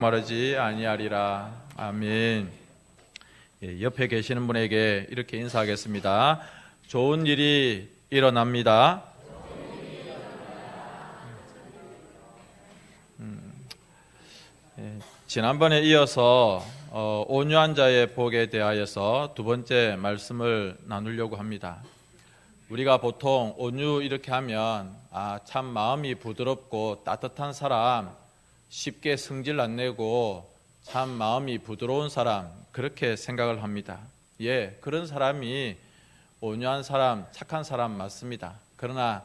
말하지 아니하리라. 아멘. 옆에 계시는 분에게 이렇게 인사하겠습니다. 좋은 일이 일어납니다. 지난번에 이어서 온유한 자의 복에 대하여서 두 번째 말씀을 나누려고 합니다. 우리가 보통 온유 이렇게 하면 참 마음이 부드럽고 따뜻한 사람, 쉽게 성질 안 내고 참 마음이 부드러운 사람, 그렇게 생각을 합니다. 그런 사람이 온유한 사람, 착한 사람 맞습니다. 그러나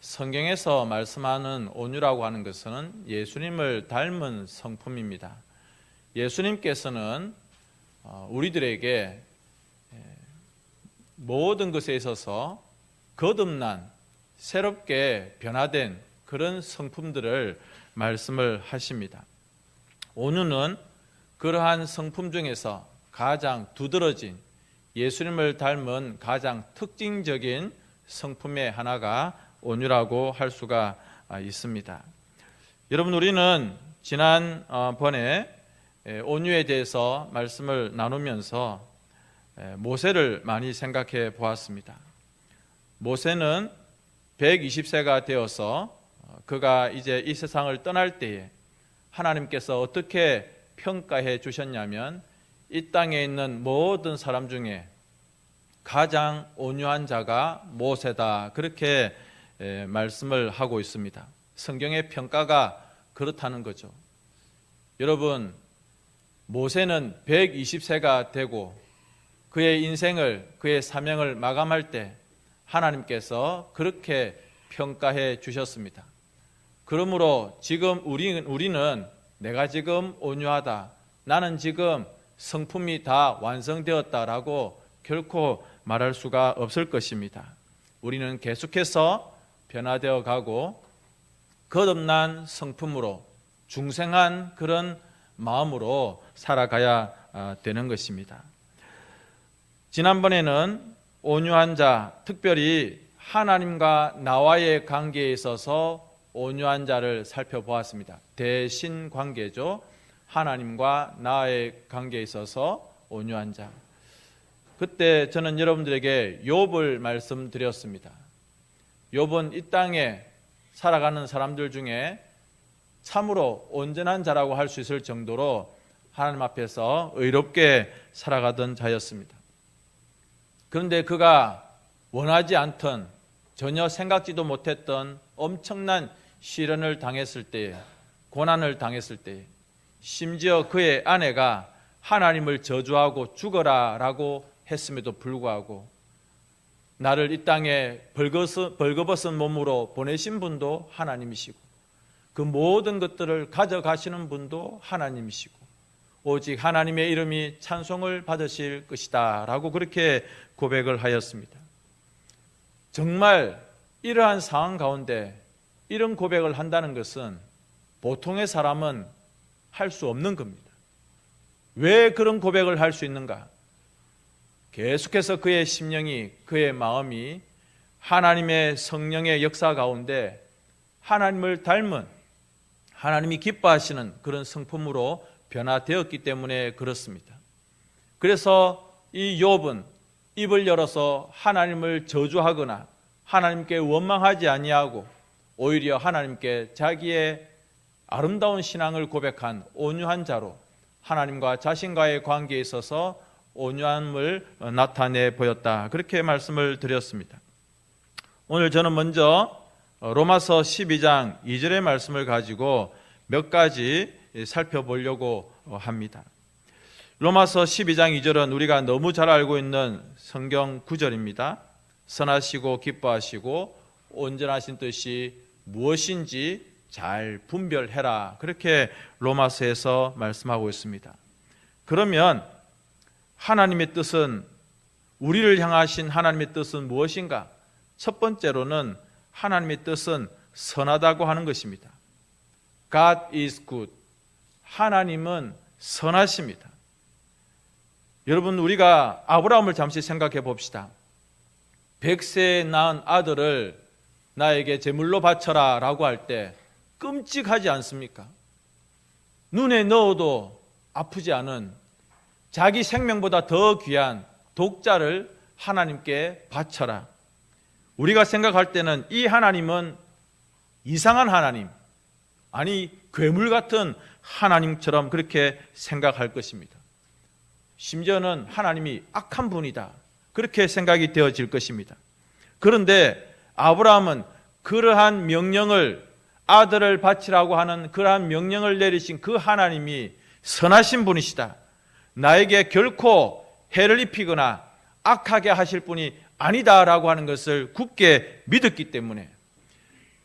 성경에서 말씀하는 온유라고 하는 것은 예수님을 닮은 성품입니다. 예수님께서는 우리들에게 모든 것에 있어서 거듭난, 새롭게 변화된 그런 성품들을 말씀을 하십니다. 온유는 그러한 성품 중에서 가장 두드러진, 예수님을 닮은 가장 특징적인 성품의 하나가 온유라고 할 수가 있습니다. 여러분, 우리는 지난번에 온유에 대해서 말씀을 나누면서 모세를 많이 생각해 보았습니다. 모세는 120세가 되어서 그가 이제 이 세상을 떠날 때에 하나님께서 어떻게 평가해 주셨냐면 이 땅에 있는 모든 사람 중에 가장 온유한 자가 모세다, 그렇게 말씀을 하고 있습니다. 성경의 평가가 그렇다는 거죠. 여러분, 모세는 120세가 되고 그의 인생을, 그의 사명을 마감할 때 하나님께서 그렇게 평가해 주셨습니다. 그러므로 지금 우리는 내가 지금 온유하다, 나는 지금 성품이 다 완성되었다라고 결코 말할 수가 없을 것입니다. 우리는 계속해서 변화되어 가고 거듭난 성품으로 중생한 그런 마음으로 살아가야 되는 것입니다. 지난번에는 온유한 자, 특별히 하나님과 나와의 관계에 있어서 온유한 자를 살펴보았습니다. 대신 관계죠. 하나님과 나의 관계에 있어서 온유한 자. 그때 저는 여러분들에게 욥을 말씀드렸습니다. 욥은 이 땅에 살아가는 사람들 중에 참으로 온전한 자라고 할 수 있을 정도로 하나님 앞에서 의롭게 살아가던 자였습니다. 그런데 그가 원하지 않던, 전혀 생각지도 못했던 엄청난 시련을 당했을 때에, 고난을 당했을 때에, 심지어 그의 아내가 하나님을 저주하고 죽어라 라고 했음에도 불구하고 나를 이 땅에 벌거벗은 몸으로 보내신 분도 하나님이시고 그 모든 것들을 가져가시는 분도 하나님이시고 오직 하나님의 이름이 찬송을 받으실 것이다 라고 그렇게 고백을 하였습니다. 정말 이러한 상황 가운데 이런 고백을 한다는 것은 보통의 사람은 할 수 없는 겁니다. 왜 그런 고백을 할 수 있는가? 계속해서 그의 심령이, 그의 마음이 하나님의 성령의 역사 가운데 하나님을 닮은, 하나님이 기뻐하시는 그런 성품으로 변화되었기 때문에 그렇습니다. 그래서 이 욥은 입을 열어서 하나님을 저주하거나 하나님께 원망하지 아니하고 오히려 하나님께 자기의 아름다운 신앙을 고백한 온유한 자로 하나님과 자신과의 관계에 있어서 온유함을 나타내 보였다, 그렇게 말씀을 드렸습니다. 오늘 저는 먼저 로마서 12장 2절의 말씀을 가지고 몇 가지 살펴보려고 합니다. 로마서 12장 2절은 우리가 너무 잘 알고 있는 성경 구절입니다. 선하시고 기뻐하시고 온전하신 뜻이 무엇인지 잘 분별해라, 그렇게 로마서에서 말씀하고 있습니다. 그러면 하나님의 뜻은, 우리를 향하신 하나님의 뜻은 무엇인가? 첫 번째로는 하나님의 뜻은 선하다고 하는 것입니다. God is good. 하나님은 선하십니다. 여러분, 우리가 아브라함을 잠시 생각해 봅시다. 100세에 낳은 아들을 나에게 제물로 바쳐라 라고 할 때 끔찍하지 않습니까? 눈에 넣어도 아프지 않은 자기 생명보다 더 귀한 독자를 하나님께 바쳐라. 우리가 생각할 때는 이 하나님은 이상한 하나님, 아니 괴물 같은 하나님처럼 그렇게 생각할 것입니다. 심지어는 하나님이 악한 분이다, 그렇게 생각이 되어질 것입니다. 그런데 아브라함은 그러한 명령을, 아들을 바치라고 하는 그러한 명령을 내리신 그 하나님이 선하신 분이시다, 나에게 결코 해를 입히거나 악하게 하실 분이 아니다라고 하는 것을 굳게 믿었기 때문에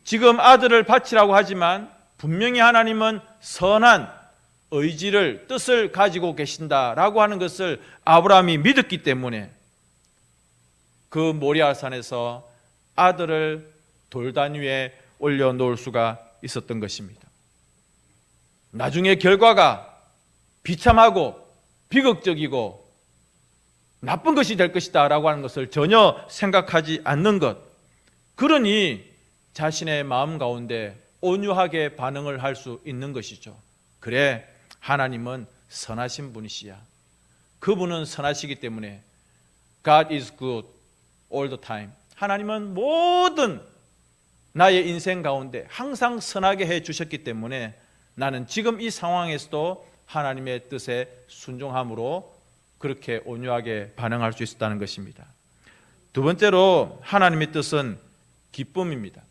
지금 아들을 바치라고 하지만 분명히 하나님은 선한 의지를, 뜻을 가지고 계신다라고 하는 것을 아브라함이 믿었기 때문에 그 모리아산에서 아들을 돌단 위에 올려놓을 수가 있었던 것입니다. 나중에 결과가 비참하고 비극적이고 나쁜 것이 될 것이다 라고 하는 것을 전혀 생각하지 않는 것, 그러니 자신의 마음 가운데 온유하게 반응을 할 수 있는 것이죠. 그래, 하나님은 선하신 분이시야. 그분은 선하시기 때문에 God is good all the time. 하나님은 모든 나의 인생 가운데 항상 선하게 해 주셨기 때문에 나는 지금 이 상황에서도 하나님의 뜻에 순종함으로 그렇게 온유하게 반응할 수 있었다는 것입니다. 두 번째로 하나님의 뜻은 기쁨입니다.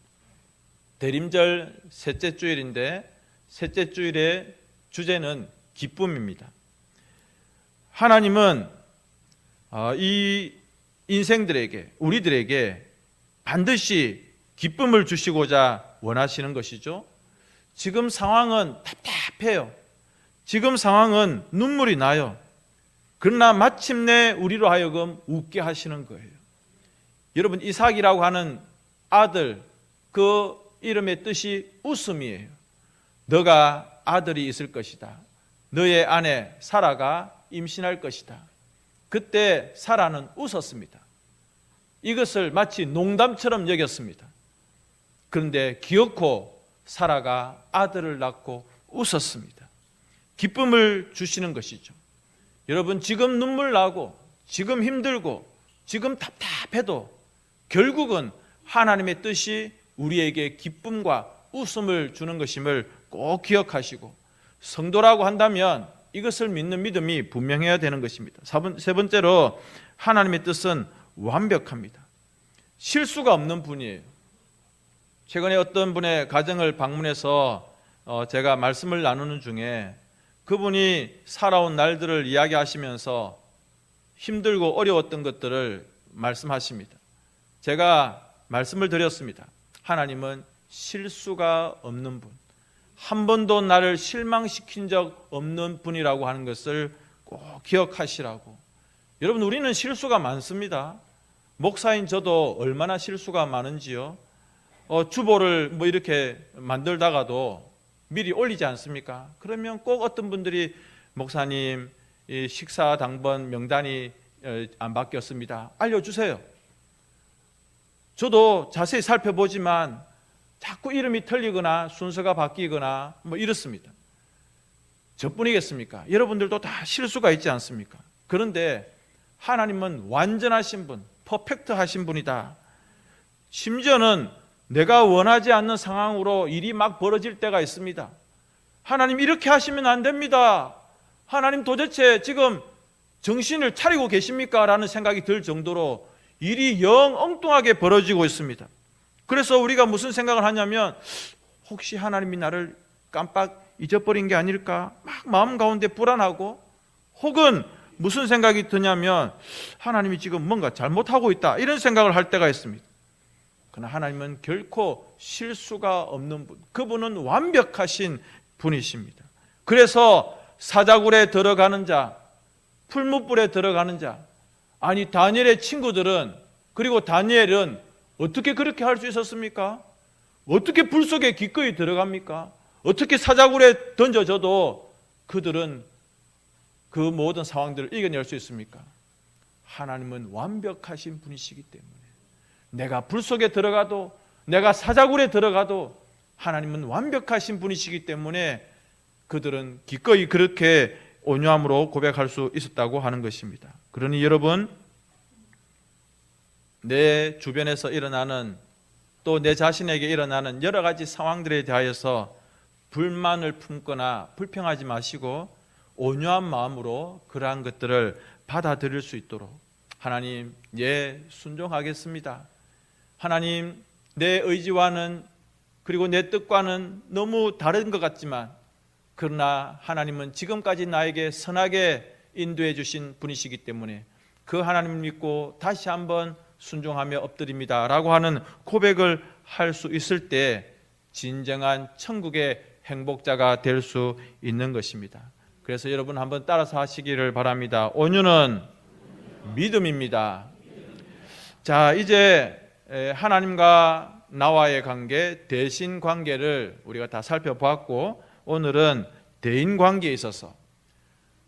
대림절 셋째 주일인데 셋째 주일의 주제는 기쁨입니다. 하나님은 이 인생들에게, 우리들에게 반드시 기쁨을 주시고자 원하시는 것이죠. 지금 상황은 답답해요. 지금 상황은 눈물이 나요. 그러나 마침내 우리로 하여금 웃게 하시는 거예요. 여러분, 이삭이라고 하는 아들, 그 이름의 뜻이 웃음이에요. 너가 아들이 있을 것이다. 너의 아내 사라가 임신할 것이다. 그때 사라는 웃었습니다. 이것을 마치 농담처럼 여겼습니다. 그런데 기어코 사라가 아들을 낳고 웃었습니다. 기쁨을 주시는 것이죠. 여러분, 지금 눈물 나고 지금 힘들고 지금 답답해도 결국은 하나님의 뜻이 우리에게 기쁨과 웃음을 주는 것임을 꼭 기억하시고, 성도라고 한다면 이것을 믿는 믿음이 분명해야 되는 것입니다. 세 번째로 하나님의 뜻은 완벽합니다. 실수가 없는 분이에요. 최근에 어떤 분의 가정을 방문해서 제가 말씀을 나누는 중에 그분이 살아온 날들을 이야기하시면서 힘들고 어려웠던 것들을 말씀하십니다. 제가 말씀을 드렸습니다. 하나님은 실수가 없는 분, 한 번도 나를 실망시킨 적 없는 분이라고 하는 것을 꼭 기억하시라고. 여러분, 우리는 실수가 많습니다. 목사인 저도 얼마나 실수가 많은지요. 주보를 뭐 이렇게 만들다가도 미리 올리지 않습니까? 그러면 꼭 어떤 분들이 목사님, 이 식사 당번 명단이 안 바뀌었습니다, 알려주세요. 저도 자세히 살펴보지만 자꾸 이름이 틀리거나 순서가 바뀌거나 뭐 이렇습니다. 저뿐이겠습니까? 여러분들도 다 실수가 있지 않습니까? 그런데 하나님은 완전하신 분, 퍼펙트하신 분이다. 심지어는 내가 원하지 않는 상황으로 일이 막 벌어질 때가 있습니다. 하나님, 이렇게 하시면 안 됩니다. 하나님, 도대체 지금 정신을 차리고 계십니까? 라는 생각이 들 정도로 일이 영 엉뚱하게 벌어지고 있습니다. 그래서 우리가 무슨 생각을 하냐면, 혹시 하나님이 나를 깜빡 잊어버린 게 아닐까? 막 마음 가운데 불안하고, 혹은 무슨 생각이 드냐면 하나님이 지금 뭔가 잘못하고 있다, 이런 생각을 할 때가 있습니다. 그러나 하나님은 결코 실수가 없는 분, 그분은 완벽하신 분이십니다. 그래서 사자굴에 들어가는 자, 풀무불에 들어가는 자, 아니 다니엘의 친구들은, 그리고 다니엘은 어떻게 그렇게 할 수 있었습니까? 어떻게 불 속에 기꺼이 들어갑니까? 어떻게 사자굴에 던져져도 그들은 그 모든 상황들을 이겨낼 수 있습니까? 하나님은 완벽하신 분이시기 때문에 내가 불 속에 들어가도, 내가 사자굴에 들어가도 하나님은 완벽하신 분이시기 때문에 그들은 기꺼이 그렇게 온유함으로 고백할 수 있었다고 하는 것입니다. 그러니 여러분, 내 주변에서 일어나는, 또 내 자신에게 일어나는 여러 가지 상황들에 대하여서 불만을 품거나 불평하지 마시고 온유한 마음으로 그러한 것들을 받아들일 수 있도록, 하나님, 예, 순종하겠습니다. 하나님, 내 의지와는, 그리고 내 뜻과는 너무 다른 것 같지만, 그러나 하나님은 지금까지 나에게 선하게 인도해 주신 분이시기 때문에 그 하나님을 믿고 다시 한번 순종하며 엎드립니다 라고 하는 고백을 할 수 있을 때 진정한 천국의 행복자가 될 수 있는 것입니다. 그래서 여러분 한번 따라서 하시기를 바랍니다. 온유는 믿음입니다. 자, 이제 하나님과 나와의 관계, 대신 관계를 우리가 다 살펴보았고, 오늘은 대인 관계에 있어서,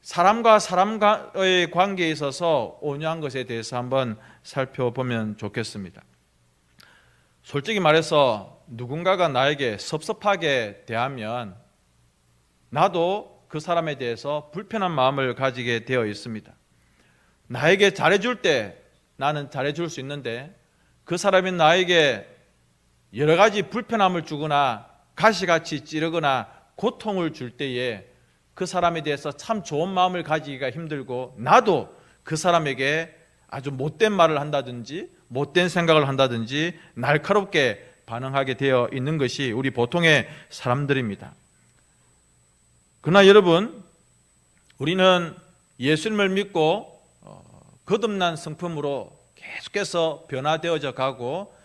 사람과 사람과의 관계에 있어서 온유한 것에 대해서 한번 살펴보면 좋겠습니다. 솔직히 말해서 누군가가 나에게 섭섭하게 대하면 나도 그 사람에 대해서 불편한 마음을 가지게 되어 있습니다. 나에게 잘해줄 때 나는 잘해줄 수 있는데, 그 사람이 나에게 여러 가지 불편함을 주거나 가시같이 찌르거나 고통을 줄 때에 그 사람에 대해서 참 좋은 마음을 가지기가 힘들고, 나도 그 사람에게 아주 못된 말을 한다든지 못된 생각을 한다든지 날카롭게 반응하게 되어 있는 것이 우리 보통의 사람들입니다. 그러나 여러분, 우리는 예수님을 믿고 거듭난 성품으로 계속해서 변화되어져 가고,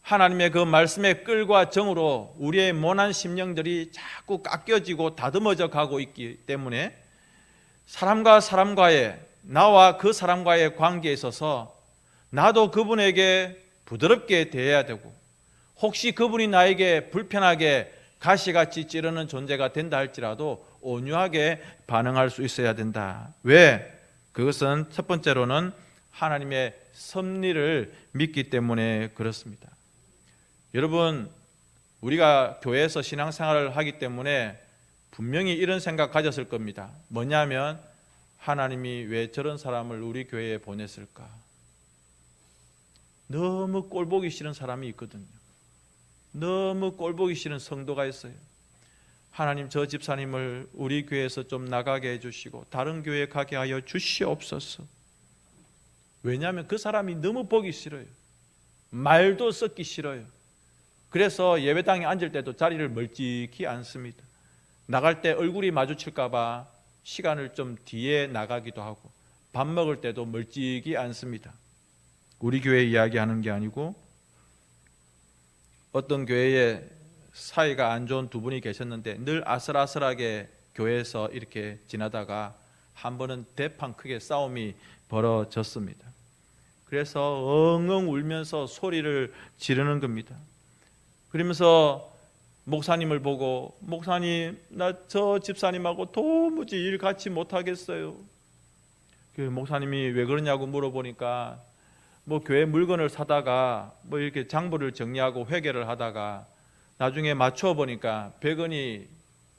하나님의 그 말씀의 끈과 정으로 우리의 모난 심령들이 자꾸 깎여지고 다듬어져 가고 있기 때문에 사람과 사람과의, 나와 그 사람과의 관계에 있어서 나도 그분에게 부드럽게 대해야 되고, 혹시 그분이 나에게 불편하게 가시같이 찌르는 존재가 된다 할지라도 온유하게 반응할 수 있어야 된다. 왜? 그것은 첫 번째로는 하나님의 섭리를 믿기 때문에 그렇습니다. 여러분, 우리가 교회에서 신앙생활을 하기 때문에 분명히 이런 생각 가졌을 겁니다. 뭐냐면, 하나님이 왜 저런 사람을 우리 교회에 보냈을까? 너무 꼴보기 싫은 사람이 있거든요. 너무 꼴보기 싫은 성도가 있어요. 하나님, 저 집사님을 우리 교회에서 좀 나가게 해주시고 다른 교회에 가게 하여 주시옵소서. 왜냐하면 그 사람이 너무 보기 싫어요. 말도 섞기 싫어요. 그래서 예배당에 앉을 때도 자리를 멀찍이 앉습니다. 나갈 때 얼굴이 마주칠까 봐 시간을 좀 뒤에 나가기도 하고, 밥 먹을 때도 멀찍이 앉습니다. 우리 교회 이야기하는 게 아니고, 어떤 교회에 사이가 안 좋은 두 분이 계셨는데 늘 아슬아슬하게 교회에서 이렇게 지나다가 한 번은 대판 크게 싸움이 벌어졌습니다. 그래서 엉엉 울면서 소리를 지르는 겁니다. 그러면서 목사님을 보고, 목사님, 나 저 집사님하고 도무지 일 같이 못하겠어요. 그 목사님이 왜 그러냐고 물어보니까, 뭐 교회 물건을 사다가 뭐 이렇게 장부를 정리하고 회계를 하다가 나중에 맞춰 보니까 100원이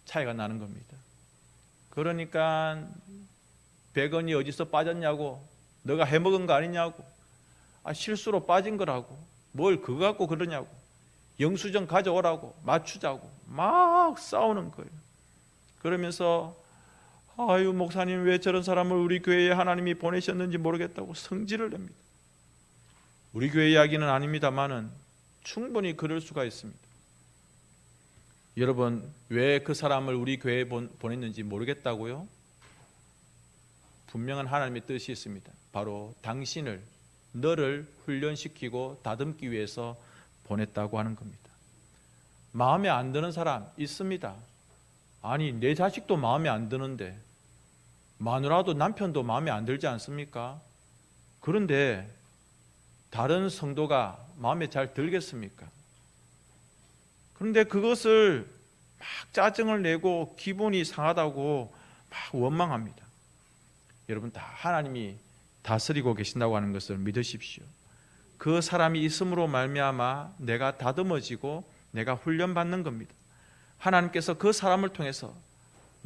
차이가 나는 겁니다. 그러니까 100원이 어디서 빠졌냐고, 너가 해먹은 거 아니냐고, 실수로 빠진 거라고, 뭘 그거 갖고 그러냐고, 영수증 가져오라고, 맞추자고 막 싸우는 거예요. 그러면서 아유, 목사님 왜 저런 사람을 우리 교회에 하나님이 보내셨는지 모르겠다고 성질을 냅니다. 우리 교회 이야기는 아닙니다만은 충분히 그럴 수가 있습니다. 여러분, 왜 그 사람을 우리 교회에 보냈는지 모르겠다고요? 분명한 하나님의 뜻이 있습니다. 바로 당신을, 너를 훈련시키고 다듬기 위해서 보냈다고 하는 겁니다. 마음에 안 드는 사람 있습니다. 아니, 내 자식도 마음에 안 드는데, 마누라도 남편도 마음에 안 들지 않습니까? 그런데 다른 성도가 마음에 잘 들겠습니까? 그런데 그것을 막 짜증을 내고 기분이 상하다고 막 원망합니다. 여러분, 다 하나님이 다스리고 계신다고 하는 것을 믿으십시오. 그 사람이 있음으로 말미암아 내가 다듬어지고 내가 훈련받는 겁니다. 하나님께서 그 사람을 통해서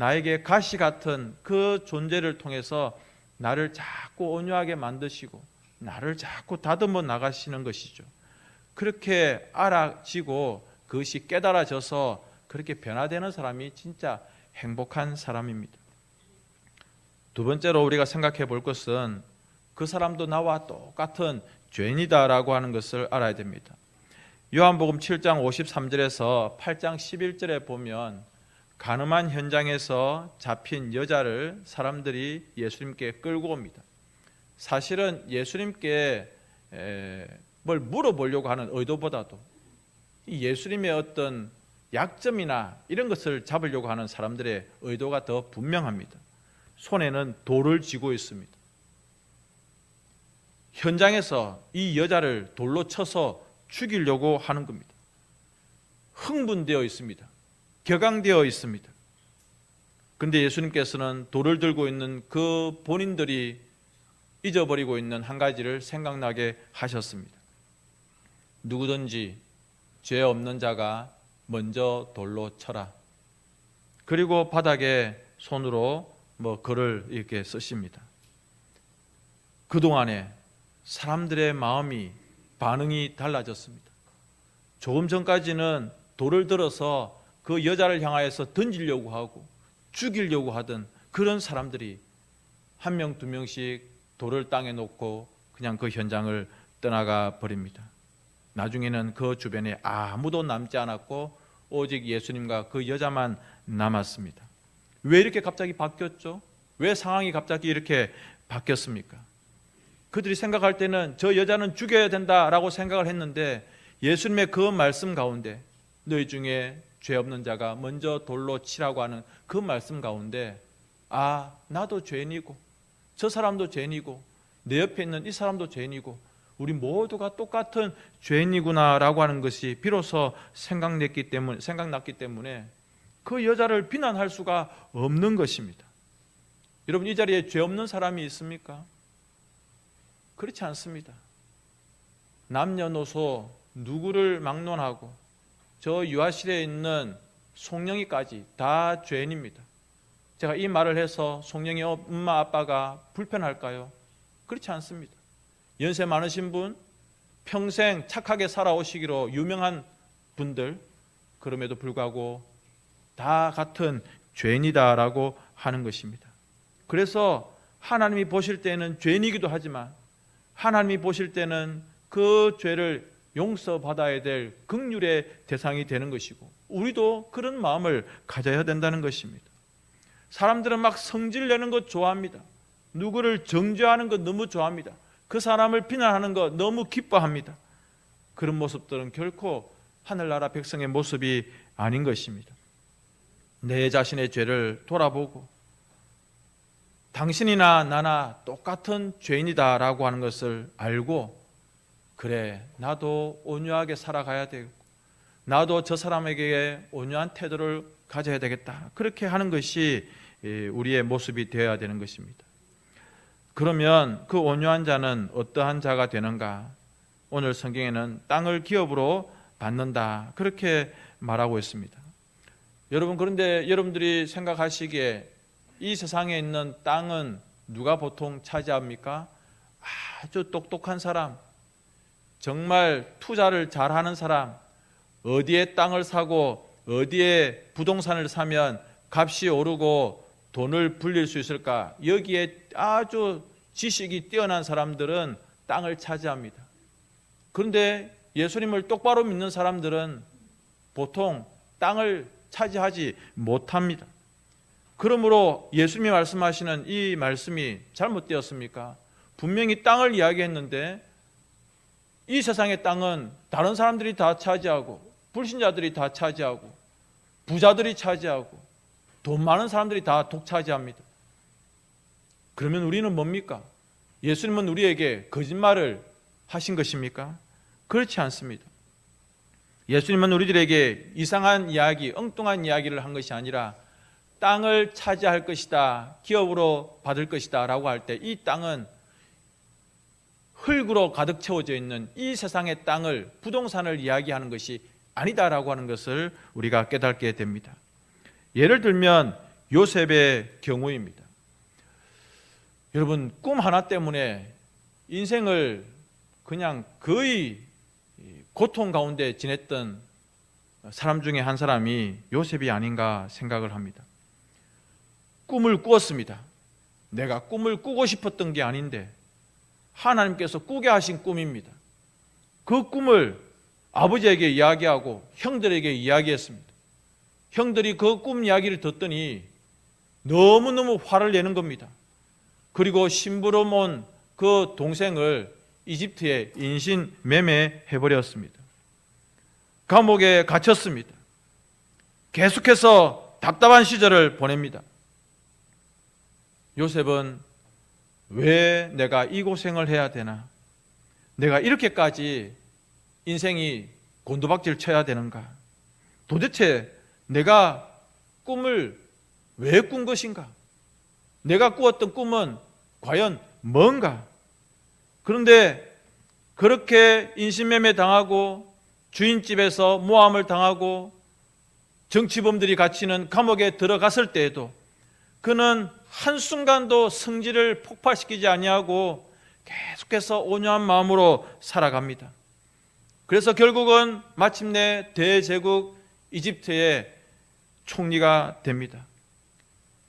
나에게 가시 같은 그 존재를 통해서 나를 자꾸 온유하게 만드시고 나를 자꾸 다듬어 나가시는 것이죠. 그렇게 알아지고 그것이 깨달아져서 그렇게 변화되는 사람이 진짜 행복한 사람입니다. 두 번째로 우리가 생각해 볼 것은 그 사람도 나와 똑같은 죄인이다라고 하는 것을 알아야 됩니다. 요한복음 7장 53절에서 8장 11절에 보면 간음한 현장에서 잡힌 여자를 사람들이 예수님께 끌고 옵니다. 사실은 예수님께 뭘 물어보려고 하는 의도보다도 예수님의 어떤 약점이나 이런 것을 잡으려고 하는 사람들의 의도가 더 분명합니다. 손에는 돌을 쥐고 있습니다. 현장에서 이 여자를 돌로 쳐서 죽이려고 하는 겁니다. 흥분되어 있습니다. 격앙되어 있습니다. 그런데 예수님께서는 돌을 들고 있는 그 본인들이 잊어버리고 있는 한 가지를 생각나게 하셨습니다. 누구든지 죄 없는 자가 먼저 돌로 쳐라. 그리고 바닥에 손으로 글을 이렇게 쓰십니다. 그동안에 사람들의 마음이 반응이 달라졌습니다. 조금 전까지는 돌을 들어서 그 여자를 향하여서 던지려고 하고 죽이려고 하던 그런 사람들이 한 명, 두 명씩 돌을 땅에 놓고 그냥 그 현장을 떠나가 버립니다. 나중에는 그 주변에 아무도 남지 않았고 오직 예수님과 그 여자만 남았습니다. 왜 이렇게 갑자기 바뀌었죠? 왜 상황이 갑자기 이렇게 바뀌었습니까? 그들이 생각할 때는 저 여자는 죽여야 된다라고 생각을 했는데 예수님의 그 말씀 가운데 너희 중에 죄 없는 자가 먼저 돌로 치라고 하는 그 말씀 가운데 나도 죄인이고 저 사람도 죄인이고 내 옆에 있는 이 사람도 죄인이고 우리 모두가 똑같은 죄인이구나라고 하는 것이 비로소 생각났기 때문에 그 여자를 비난할 수가 없는 것입니다. 여러분, 이 자리에 죄 없는 사람이 있습니까? 그렇지 않습니다. 남녀노소 누구를 막론하고 저 유아실에 있는 송영이까지 다 죄인입니다. 제가 이 말을 해서 송영이 엄마 아빠가 불편할까요? 그렇지 않습니다. 연세 많으신 분, 평생 착하게 살아오시기로 유명한 분들, 그럼에도 불구하고 다 같은 죄인이다라고 하는 것입니다. 그래서 하나님이 보실 때는 죄인이기도 하지만 하나님이 보실 때는 그 죄를 용서받아야 될 긍휼의 대상이 되는 것이고 우리도 그런 마음을 가져야 된다는 것입니다. 사람들은 막 성질 내는 것 좋아합니다. 누구를 정죄하는 것 너무 좋아합니다. 그 사람을 비난하는 것 너무 기뻐합니다. 그런 모습들은 결코 하늘나라 백성의 모습이 아닌 것입니다. 내 자신의 죄를 돌아보고 당신이나 나나 똑같은 죄인이다라고 하는 것을 알고 그래, 나도 온유하게 살아가야 되고 나도 저 사람에게 온유한 태도를 가져야 되겠다. 그렇게 하는 것이 우리의 모습이 되어야 되는 것입니다. 그러면 그 온유한 자는 어떠한 자가 되는가? 오늘 성경에는 땅을 기업으로 받는다. 그렇게 말하고 있습니다. 여러분, 그런데 여러분들이 생각하시기에 이 세상에 있는 땅은 누가 보통 차지합니까? 아주 똑똑한 사람, 정말 투자를 잘하는 사람, 어디에 땅을 사고 어디에 부동산을 사면 값이 오르고 돈을 불릴 수 있을까? 여기에 아주 지식이 뛰어난 사람들은 땅을 차지합니다. 그런데 예수님을 똑바로 믿는 사람들은 보통 땅을 차지하지 못합니다. 그러므로 예수님이 말씀하시는 이 말씀이 잘못되었습니까? 분명히 땅을 이야기했는데 이 세상의 땅은 다른 사람들이 다 차지하고 불신자들이 다 차지하고 부자들이 차지하고 돈 많은 사람들이 다 독차지합니다. 그러면 우리는 뭡니까? 예수님은 우리에게 거짓말을 하신 것입니까? 그렇지 않습니다. 예수님은 우리들에게 이상한 이야기, 엉뚱한 이야기를 한 것이 아니라 땅을 차지할 것이다, 기업으로 받을 것이다 라고 할 때 이 땅은 흙으로 가득 채워져 있는 이 세상의 땅을, 부동산을 이야기하는 것이 아니다라고 하는 것을 우리가 깨닫게 됩니다. 예를 들면 요셉의 경우입니다. 여러분, 꿈 하나 때문에 인생을 그냥 거의 고통 가운데 지냈던 사람 중에 한 사람이 요셉이 아닌가 생각을 합니다. 꿈을 꾸었습니다. 내가 꿈을 꾸고 싶었던 게 아닌데 하나님께서 꾸게 하신 꿈입니다. 그 꿈을 아버지에게 이야기하고 형들에게 이야기했습니다. 형들이 그 꿈 이야기를 듣더니 너무너무 화를 내는 겁니다. 그리고 심부름 온 그 동생을 이집트에 인신 매매해버렸습니다. 감옥에 갇혔습니다. 계속해서 답답한 시절을 보냅니다. 요셉은 왜 내가 이 고생을 해야 되나? 내가 이렇게까지 인생이 곤두박질 쳐야 되는가? 도대체 내가 꿈을 왜 꾼 것인가? 내가 꾸었던 꿈은 과연 뭔가? 그런데 그렇게 인신매매 당하고 주인집에서 모함을 당하고 정치범들이 갇히는 감옥에 들어갔을 때에도 그는 한순간도 성질을 폭발시키지 아니하고 계속해서 온유한 마음으로 살아갑니다. 그래서 결국은 마침내 대제국 이집트의 총리가 됩니다.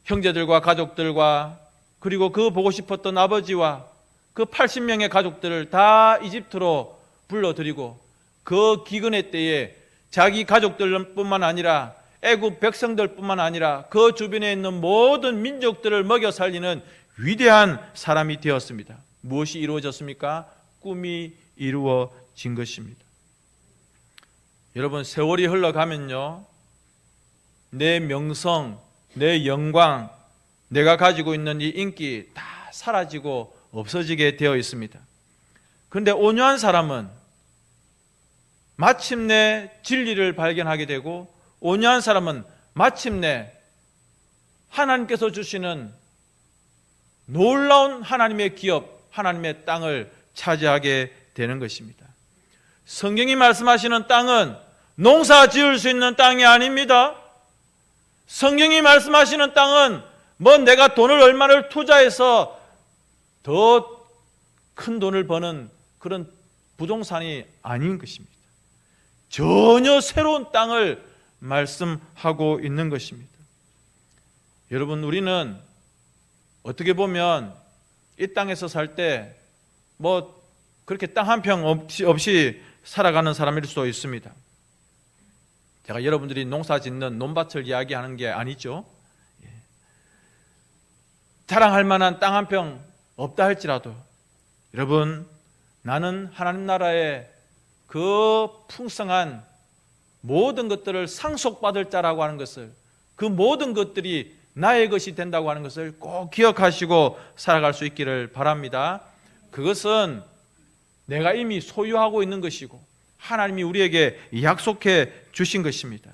형제들과 가족들과 그리고 그 보고 싶었던 아버지와 그 80명의 가족들을 다 이집트로 불러들이고 그 기근의 때에 자기 가족들뿐만 아니라 애굽 백성들뿐만 아니라 그 주변에 있는 모든 민족들을 먹여 살리는 위대한 사람이 되었습니다. 무엇이 이루어졌습니까? 꿈이 이루어진 것입니다. 여러분, 세월이 흘러가면요, 내 명성, 내 영광, 내가 가지고 있는 이 인기 다 사라지고 없어지게 되어 있습니다. 그런데 온유한 사람은 마침내 진리를 발견하게 되고, 온유한 사람은 마침내 하나님께서 주시는 놀라운 하나님의 기업, 하나님의 땅을 차지하게 되는 것입니다. 성경이 말씀하시는 땅은 농사 지을 수 있는 땅이 아닙니다. 성경이 말씀하시는 땅은 뭐 내가 돈을 얼마를 투자해서 더 큰 돈을 버는 그런 부동산이 아닌 것입니다. 전혀 새로운 땅을 말씀하고 있는 것입니다. 여러분, 우리는 어떻게 보면 이 땅에서 살 때 뭐 그렇게 땅 한 평 없이 살아가는 사람일 수도 있습니다. 제가 여러분들이 농사 짓는 논밭을 이야기하는 게 아니죠. 자랑할 만한 땅 한 평 없다 할지라도 여러분, 나는 하나님 나라의 그 풍성한 모든 것들을 상속받을 자라고 하는 것을, 그 모든 것들이 나의 것이 된다고 하는 것을 꼭 기억하시고 살아갈 수 있기를 바랍니다. 그것은 내가 이미 소유하고 있는 것이고 하나님이 우리에게 약속해 주신 것입니다.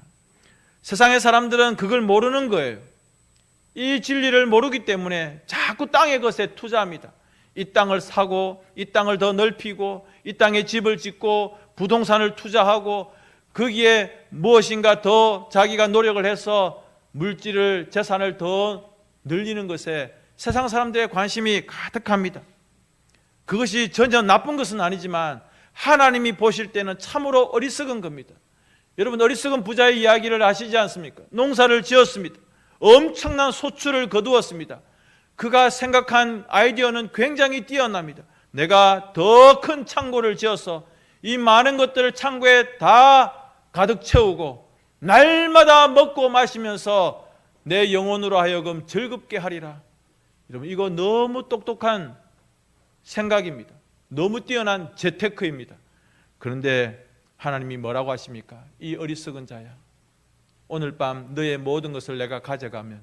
세상의 사람들은 그걸 모르는 거예요. 이 진리를 모르기 때문에 자꾸 땅의 것에 투자합니다. 이 땅을 사고, 이 땅을 더 넓히고, 이 땅에 집을 짓고, 부동산을 투자하고, 거기에 무엇인가 더 자기가 노력을 해서 물질을, 재산을 더 늘리는 것에 세상 사람들의 관심이 가득합니다. 그것이 전혀 나쁜 것은 아니지만 하나님이 보실 때는 참으로 어리석은 겁니다. 여러분, 어리석은 부자의 이야기를 아시지 않습니까? 농사를 지었습니다. 엄청난 소출을 거두었습니다. 그가 생각한 아이디어는 굉장히 뛰어납니다. 내가 더 큰 창고를 지어서 이 많은 것들을 창고에 다 가득 채우고 날마다 먹고 마시면서 내 영혼으로 하여금 즐겁게 하리라. 여러분, 이거 너무 똑똑한 생각입니다. 너무 뛰어난 재테크입니다. 그런데 하나님이 뭐라고 하십니까? 이 어리석은 자야, 오늘 밤 너의 모든 것을 내가 가져가면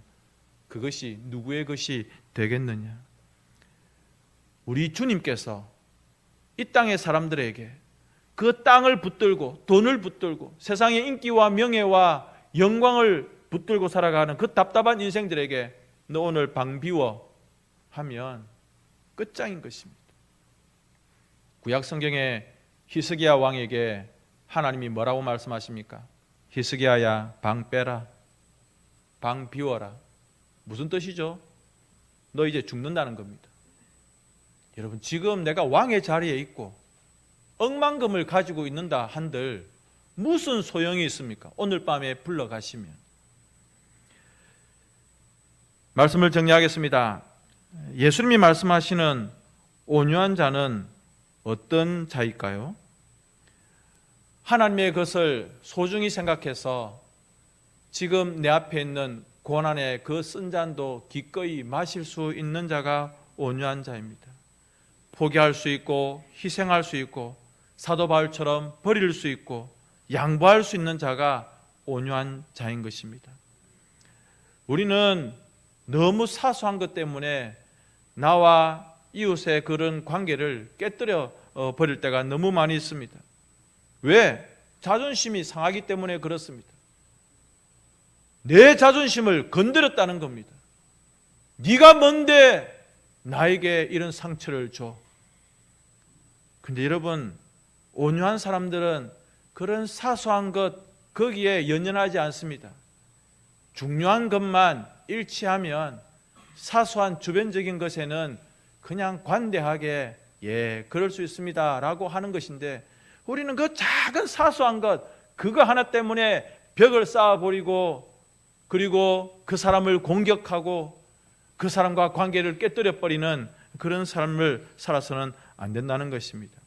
그것이 누구의 것이 되겠느냐? 우리 주님께서 이 땅의 사람들에게 그 땅을 붙들고 돈을 붙들고 세상의 인기와 명예와 영광을 붙들고 살아가는 그 답답한 인생들에게 너 오늘 방 비워 하면 끝장인 것입니다. 구약 성경에 히스기야 왕에게 하나님이 뭐라고 말씀하십니까? 히스기야야, 방 빼라, 방 비워라. 무슨 뜻이죠? 너 이제 죽는다는 겁니다. 여러분, 지금 내가 왕의 자리에 있고 억만금을 가지고 있는다 한들 무슨 소용이 있습니까? 오늘 밤에 불러가시면. 말씀을 정리하겠습니다. 예수님이 말씀하시는 온유한 자는 어떤 자일까요? 하나님의 것을 소중히 생각해서 지금 내 앞에 있는 고난의 그 쓴 잔도 기꺼이 마실 수 있는 자가 온유한 자입니다. 포기할 수 있고 희생할 수 있고 사도 바울처럼 버릴 수 있고 양보할 수 있는 자가 온유한 자인 것입니다. 우리는 너무 사소한 것 때문에 나와 이웃의 그런 관계를 깨뜨려 버릴 때가 너무 많이 있습니다. 왜? 자존심이 상하기 때문에 그렇습니다. 내 자존심을 건드렸다는 겁니다. 네가 뭔데 나에게 이런 상처를 줘? 근데 여러분, 온유한 사람들은 그런 사소한 것 거기에 연연하지 않습니다. 중요한 것만 일치하면 사소한 주변적인 것에는 그냥 관대하게 그럴 수 있습니다 라고 하는 것인데, 우리는 그 작은 사소한 것 그거 하나 때문에 벽을 쌓아버리고 그리고 그 사람을 공격하고 그 사람과 관계를 깨뜨려버리는 그런 삶을 살아서는 안 된다는 것입니다.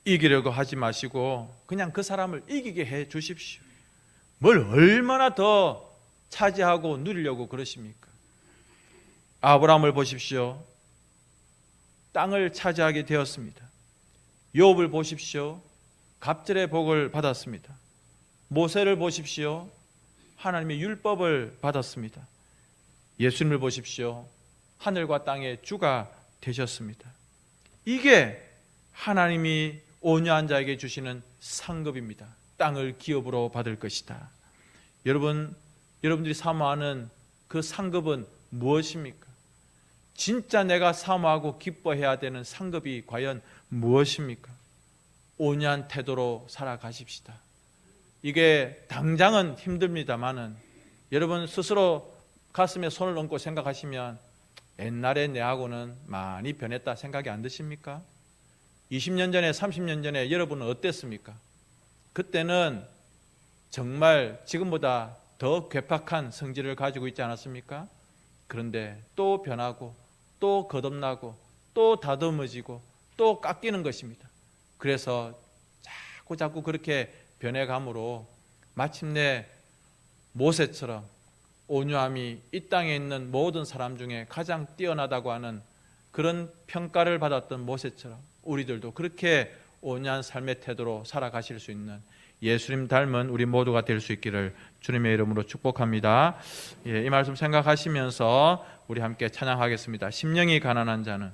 이기려고 하지 마시고 그냥 그 사람을 이기게 해 주십시오. 뭘 얼마나 더 차지하고 누리려고 그러십니까? 아브라함을 보십시오. 땅을 차지하게 되었습니다. 욥을 보십시오. 갑절의 복을 받았습니다. 모세를 보십시오. 하나님의 율법을 받았습니다. 예수님을 보십시오. 하늘과 땅의 주가 되셨습니다. 이게 하나님이 온유한 자에게 주시는 상급입니다. 땅을 기업으로 받을 것이다. 여러분들이 사모하는 그 상급은 무엇입니까? 진짜 내가 사모하고 기뻐해야 되는 상급이 과연 무엇입니까? 온유한 태도로 살아가십시다. 이게 당장은 힘듭니다만은 여러분 스스로 가슴에 손을 얹고 생각하시면 옛날에 내하고는 많이 변했다 생각이 안 드십니까? 20년 전에 30년 전에 여러분은 어땠습니까? 그때는 정말 지금보다 더 괴팍한 성질을 가지고 있지 않았습니까? 그런데 또 변하고 또 거듭나고 또 다듬어지고 또 깎이는 것입니다. 그래서 자꾸 그렇게 변해감으로 마침내 모세처럼 온유함이 이 땅에 있는 모든 사람 중에 가장 뛰어나다고 하는 그런 평가를 받았던 모세처럼 우리들도 그렇게 온유한 삶의 태도로 살아가실 수 있는 예수님 닮은 우리 모두가 될 수 있기를 주님의 이름으로 축복합니다. 이 말씀 생각하시면서 우리 함께 찬양하겠습니다. 심령이 가난한 자는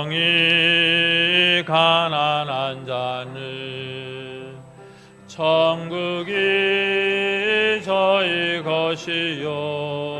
심령이 가난한 자는 천국이 저희 것이요